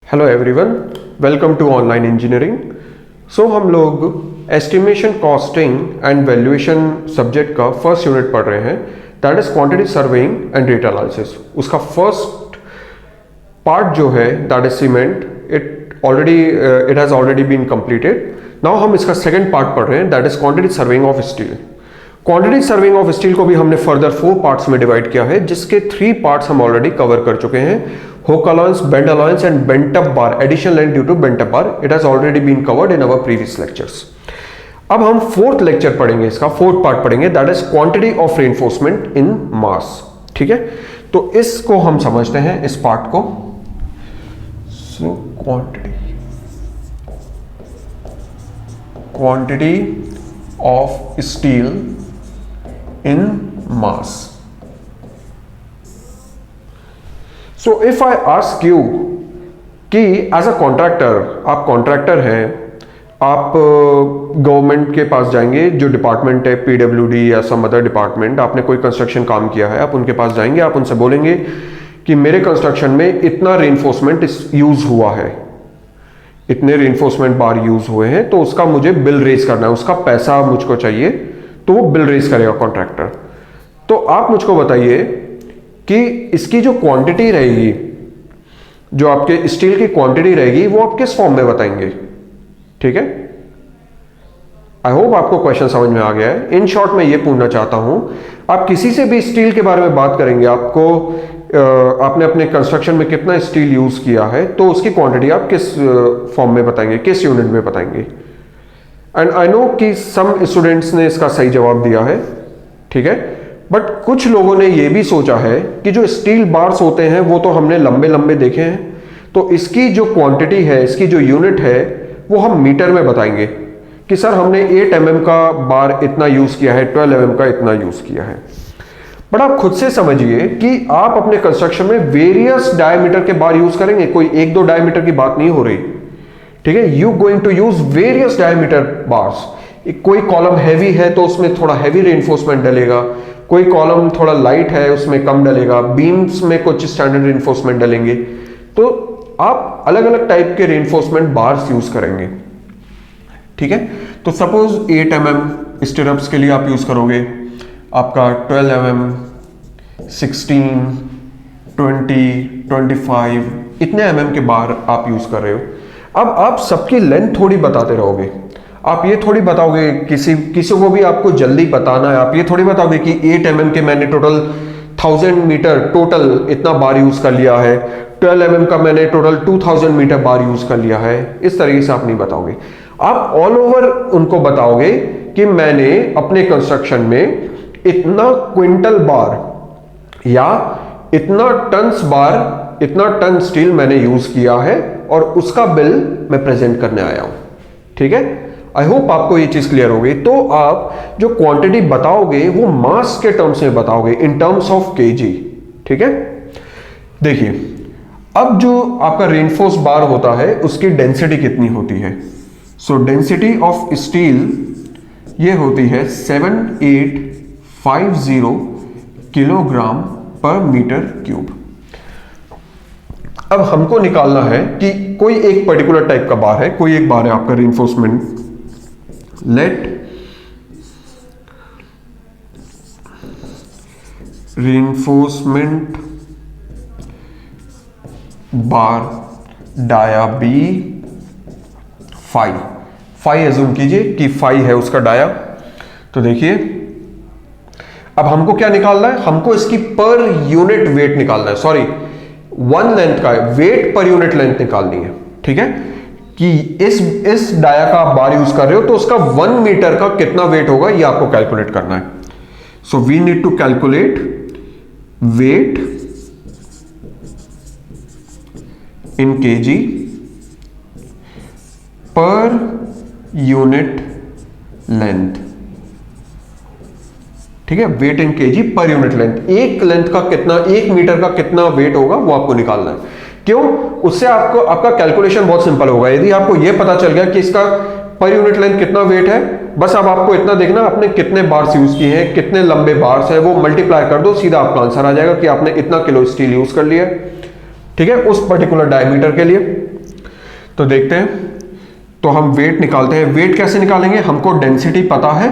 Hello everyone, welcome to online engineering. So हम लोग estimation, costing and valuation subject का first unit पढ़ रहे हैं, that is quantity surveying and rate analysis. उसका फर्स्ट पार्ट जो है that is cement, it has already been completed. Now हम इसका सेकंड पार्ट पढ़ रहे हैं, that is quantity surveying of steel. Quantity serving of steel को भी हमने फर्दर 4 पार्ट्स में डिवाइड किया है, जिसके 3 पार्ट्स हम ऑलरेडी कवर कर चुके हैं। Hook allowance, bend allowance and bent up bar, additional length due to bent up bar, it has already been covered in our previous lectures. अब हम फोर्थ लेक्चर पढ़ेंगे, इसका फोर्थ पार्ट पढ़ेंगे, that is quantity of reinforcement in mass. ठीक है, तो इसको हम समझते हैं, इस पार्ट को। So quantity of steel in mass. So if I ask you कि as a contractor, आप कॉन्ट्रैक्टर हैं, आप गवर्नमेंट के पास जाएंगे, जो डिपार्टमेंट है PWD या सम अदर डिपार्टमेंट, आपने कोई कंस्ट्रक्शन काम किया है, आप उनके पास जाएंगे, आप उनसे बोलेंगे कि मेरे कंस्ट्रक्शन में इतना रेनफोर्समेंट यूज हुआ है, इतने रेनफोर्समेंट बार यूज हुए हैं, तो उसका मुझे बिल रेज करना है, उसका पैसा मुझको चाहिए, तो वो बिल रेज करेगा कॉन्ट्रैक्टर। तो आप मुझको बताइए कि इसकी जो क्वांटिटी रहेगी, जो आपके स्टील की क्वांटिटी रहेगी, वो आप किस फॉर्म में बताएंगे। ठीक है, आई होप आपको क्वेश्चन समझ में आ गया है। इन शॉर्ट मैं ये पूछना चाहता हूं, आप किसी से भी स्टील के बारे में बात करेंगे, आपने अपने कंस्ट्रक्शन में कितना स्टील यूज किया है, तो उसकी क्वांटिटी आप किस फॉर्म में बताएंगे, किस यूनिट में बताएंगे। एंड आई नो कि सम स्टूडेंट्स ने इसका सही जवाब दिया है, ठीक है, बट कुछ लोगों ने यह भी सोचा है कि जो स्टील बार्स होते हैं वो तो हमने लंबे लंबे देखे हैं, तो इसकी जो क्वांटिटी है, इसकी जो यूनिट है, वो हम मीटर में बताएंगे कि सर हमने 8 mm का बार इतना यूज किया है, 12 mm का इतना यूज किया है। बट आप खुद से समझिए कि आप अपने कंस्ट्रक्शन में वेरियस डायमीटर के बार यूज करेंगे, कोई 1-2 डायमीटर की बात नहीं हो रही। ठीक है, you going to use various diameter bars. कोई कॉलम हैवी है तो उसमें थोड़ा हैवी रेनफोर्समेंट डलेगा, कोई कॉलम थोड़ा लाइट है उसमें कम डलेगा, बीम्स में कुछ स्टैंडर्ड रेनफोर्समेंट डलेंगे, तो आप अलग अलग टाइप के रेनफोर्समेंट बार्स यूज करेंगे। ठीक है, तो सपोज 8 mm स्टिरअप्स के लिए आप यूज करोगे, आपका 12 mm, 16, 20, 25 इतने mm के बार आप यूज कर रहे हो। अब आप सबकी लेंथ थोड़ी बताते रहोगे, आप ये थोड़ी बताओगे, किसी को भी आपको जल्दी बताना है, आप ये थोड़ी बताओगे कि 8 mm के मैंने टोटल 1000 मीटर टोटल इतना बार यूज कर लिया है, 12 mm का मैंने टोटल 2000 मीटर बार यूज कर लिया है। इस तरीके से आप नहीं बताओगे, आप ऑल ओवर उनको बताओगे कि मैंने अपने कंस्ट्रक्शन में इतना क्विंटल बार या इतना टन्स बार, इतना टन स्टील मैंने यूज किया है और उसका बिल मैं प्रेजेंट करने आया हूं। ठीक है, आई होप आपको ये चीज क्लियर हो गई। तो आप जो क्वांटिटी बताओगे वो मास के टर्म्स में बताओगे, इन टर्म्स ऑफ केजी। ठीक है, देखिए अब जो आपका रेनफोर्स बार होता है उसकी डेंसिटी कितनी होती है। सो डेंसिटी ऑफ स्टील ये होती है 7850 किलोग्राम पर मीटर क्यूब। अब हमको निकालना है कि कोई एक पर्टिकुलर टाइप का बार है, कोई एक बार है आपका reinforcement, let reinforcement bar dia be 5 assume कीजिए कि 5 है उसका डाया। तो देखिए अब हमको क्या निकालना है, हमको इसकी पर यूनिट वेट निकालना है, सॉरी 1 लेंथ का वेट पर यूनिट लेंथ निकालनी है। ठीक है, कि इस डाया का आप बार यूज कर रहे हो तो उसका 1 मीटर का कितना वेट होगा ये आपको कैलकुलेट करना है। So we need to calculate weight in KG per unit length. ठीक है, weight in KG per unit length, एक लेंथ का कितना, 1 मीटर का कितना वेट होगा वो आपको निकालना है। क्यों, उससे आपका कैलकुलेशन बहुत सिंपल होगा। यदि आपको यह पता चल गया कि इसका पर यूनिट लेंथ कितना वेट है, बस अब आपको इतना देखना आपने कितने बार्स यूज किए हैं, कितने लंबे बार्स है, वो मल्टीप्लाई कर दो, सीधा आपका आंसर आ जाएगा कि आपने इतना किलो स्टील यूज कर लिया। ठीक है, उस पर्टिकुलर डायमीटर के लिए। तो देखते हैं, तो हम वेट निकालते हैं। वेट कैसे निकालेंगे, हमको डेंसिटी पता है,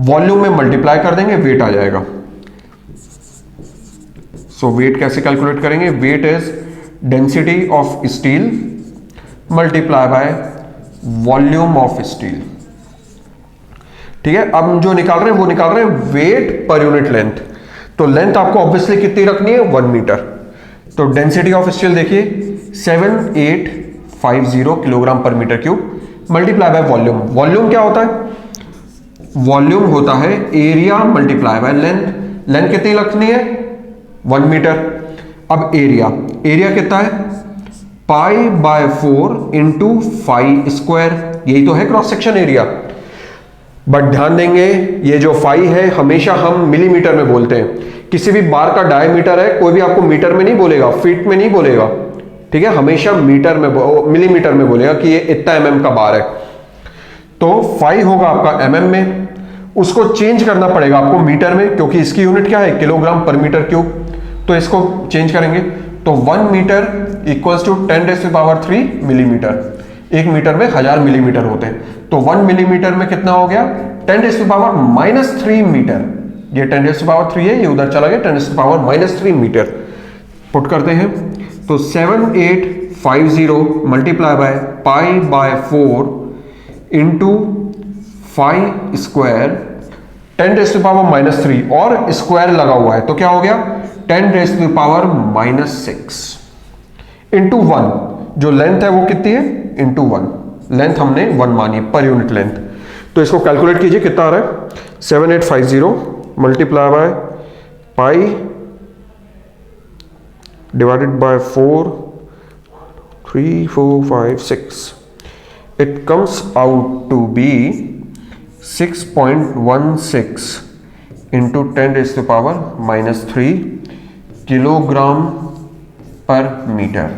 वॉल्यूम में मल्टीप्लाई कर देंगे, वेट आ जाएगा। सो वेट कैसे कैलकुलेट करेंगे, weight is density of steel multiply by volume of steel. ठीक है, अब हम जो निकाल रहे हैं वो निकाल रहे हैं वेट पर यूनिट लेंथ। तो लेंथ आपको ऑब्वियसली कितनी रखनी है, 1 मीटर। तो डेंसिटी ऑफ स्टील देखिए 7850 kilogram per metre cube multiply by volume. Volume क्या होता है, वॉल्यूम होता है area multiply by length. Length कितनी रखनी है, 1 मीटर। अब एरिया, एरिया कितना है, pi by 4 into phi square, यही तो है क्रॉस सेक्शन एरिया। बट ध्यान देंगे ये जो फाई है हमेशा हम मिलीमीटर में बोलते हैं। किसी भी बार का डायमीटर है, कोई भी आपको मीटर में नहीं बोलेगा, फीट में नहीं बोलेगा, ठीक है, हमेशा मीटर में मिलीमीटर में बोलेगा कि ये इतना एमएम का बार है। तो फाई होगा आपका एमएम में, उसको चेंज करना पड़ेगा आपको मीटर में, क्योंकि इसकी यूनिट क्या है, किलोग्राम पर मीटर क्यूब। तो इसको चेंज करेंगे, तो 1 metre equals to 10⁻³ millimetre. 1 metre में 1000 मिलीमीटर होते हैं, तो 1 मिलीमीटर में कितना हो गया, 10⁻³ मीटर। ये 10⁻³ है, ये उधर चला गया 10⁻³ मीटर। पुट करते हैं, तो 7850 multiply by pi by 4 into phi square 10⁻³ और स्क्वायर लगा हुआ है, तो क्या हो गया 10⁻⁻6 इंटू 1। जो लेंथ है वो कितनी है, इंटू 1। लेंथ हमने 1 मानी पर यूनिट लेंथ। तो इसको कैलकुलेट कीजिए, कितना आ रहा है, 7850 multiply by pi divided by 4 3 4 5 6, it comes out to be 6.16 into 10⁻³ kilogram per metre.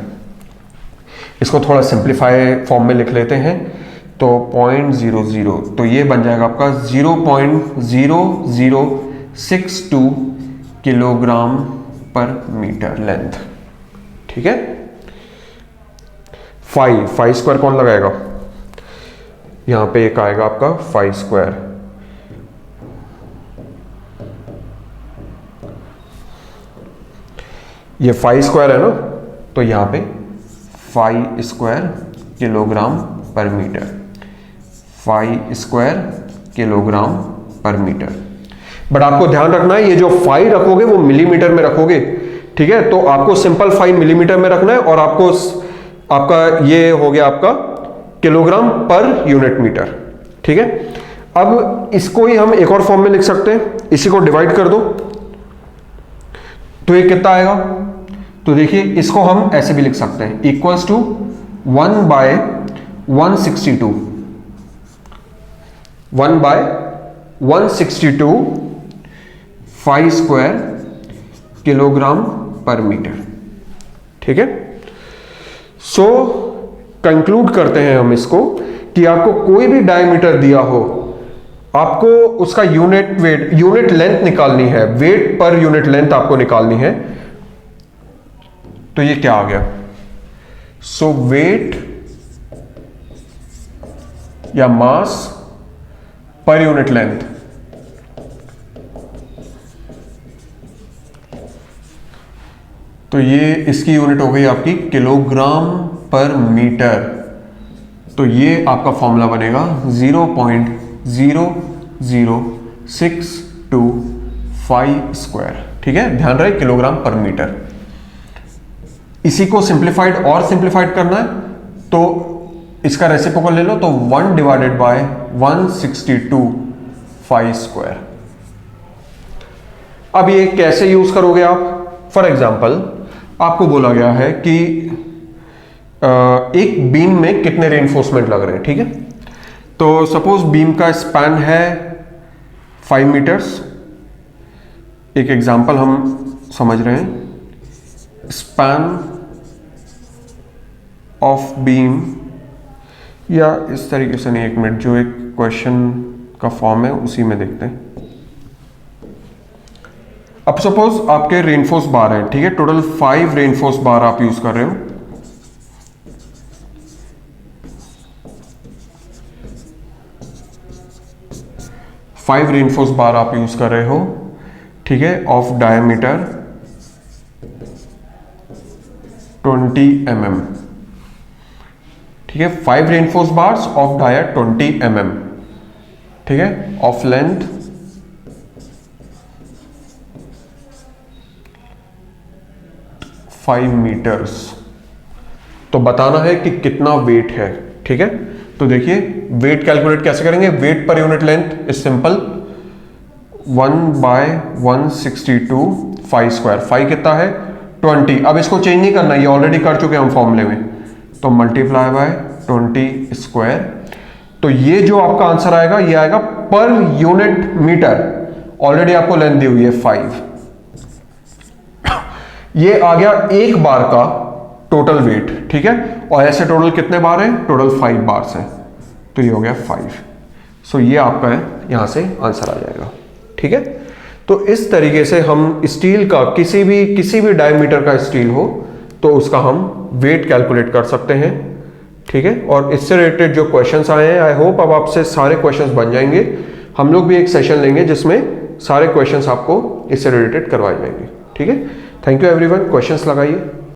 इसको थोड़ा सिंप्लीफाई फॉर्म में लिख लेते हैं, तो 0.00, तो ये बन जाएगा आपका 0.0062 किलोग्राम पर मीटर लेंथ। ठीक है, फाई स्क्वायर कौन लगाएगा, यहां पे एक आएगा आपका फाई स्क्वायर। ये फाई स्क्वायर है ना, तो यहां पे phi square kilogram per metre, phi square kilogram per metre. But आपको ध्यान रखना है, ये जो फाई रखोगे वो मिलीमीटर में रखोगे, ठीक है। तो आपको सिंपल फाई मिलीमीटर में रखना है, और आपको आपका ये हो गया आपका किलोग्राम पर यूनिट मीटर। ठीक है, अब इसको ही हम एक और फॉर्म में लिख सकते हैं, इसी को डिवाइड कर दो, तो ये कितना आएगा, तो देखिए इसको हम ऐसे भी लिख सकते हैं, equals to 1/162, 1/162 phi square kilogram per metre. ठीक है, सो कंक्लूड करते हैं हम इसको कि आपको कोई भी डायमीटर दिया हो, आपको उसका यूनिट वेट, यूनिट लेंथ निकालनी है, वेट पर यूनिट लेंथ आपको निकालनी है। तो ये क्या आ गया, सो वेट या मास पर यूनिट लेंथ, तो ये इसकी यूनिट हो गई आपकी किलोग्राम पर मीटर। तो ये आपका फॉर्मूला बनेगा 0.00625 स्क्वायर। ठीक है, ध्यान रहे किलोग्राम पर मीटर। इसी को सिंप्लीफाइड और सिंप्लीफाइड करना है, तो इसका रेसिप्रोकल ले लो, तो 1/162 फाई स्क्वायर। अब ये कैसे यूज करोगे आप, फॉर एग्जाम्पल आपको बोला गया है कि एक बीम में कितने रेनफोर्समेंट लग रहे हैं। ठीक है, तो सपोज बीम का स्पैन है 5 मीटर्स। एक एग्जांपल हम समझ रहे हैं, स्पैन ऑफ बीम, या इस तरीके से नहीं, 1 मिनट, जो एक क्वेश्चन का फॉर्म है उसी में देखते हैं। अब सपोज आपके रेनफोर्स बार है, ठीक है, टोटल 5 रेनफोर्स बार आप यूज कर रहे हो। 5 रेनफोर्स बार आप यूज कर रहे हो, ठीक है, ऑफ डायमीटर 20 mm, ठीक है, 5 reinforce bars of dia 20 mm, ठीक है, ऑफ लेंथ 5 मीटर्स। तो बताना है कि कितना वेट है, ठीक है। तो देखिए वेट कैलकुलेट कैसे करेंगे, weight per unit length is simple, 1/162 five square, five कितना है 20। अब इसको चेंज नहीं करना, ये ऑलरेडी कर चुके हैं हम फॉर्मूले में, तो मल्टीप्लाई बाय 20 स्क्वायर। तो ये जो आपका आंसर आएगा ये आएगा पर यूनिट मीटर, ऑलरेडी आपको लेंथ दी हुई है 5। ये आ गया एक बार का टोटल वेट, ठीक है, और ऐसे टोटल कितने बार हैं, टोटल 5 बार्स हैं, तो ये हो गया 5। सो ये आपका है, यहां से आंसर आ जाएगा, ठीक है। तो इस तरीके से हम स्टील का किसी भी डायमीटर का स्टील हो तो उसका हम वेट कैलकुलेट कर सकते हैं, ठीक है। और इससे रिलेटेड जो क्वेश्चंस आए हैं, आई होप अब आपसे सारे क्वेश्चंस बन जाएंगे। हम लोग भी एक सेशन लेंगे जिसमें सारे क्वेश्चंस आपको इससे रिलेटेड करवाए जाएंगे, ठीक है। थैंक यू एवरीवन, क्वेश्चंस लगाइए।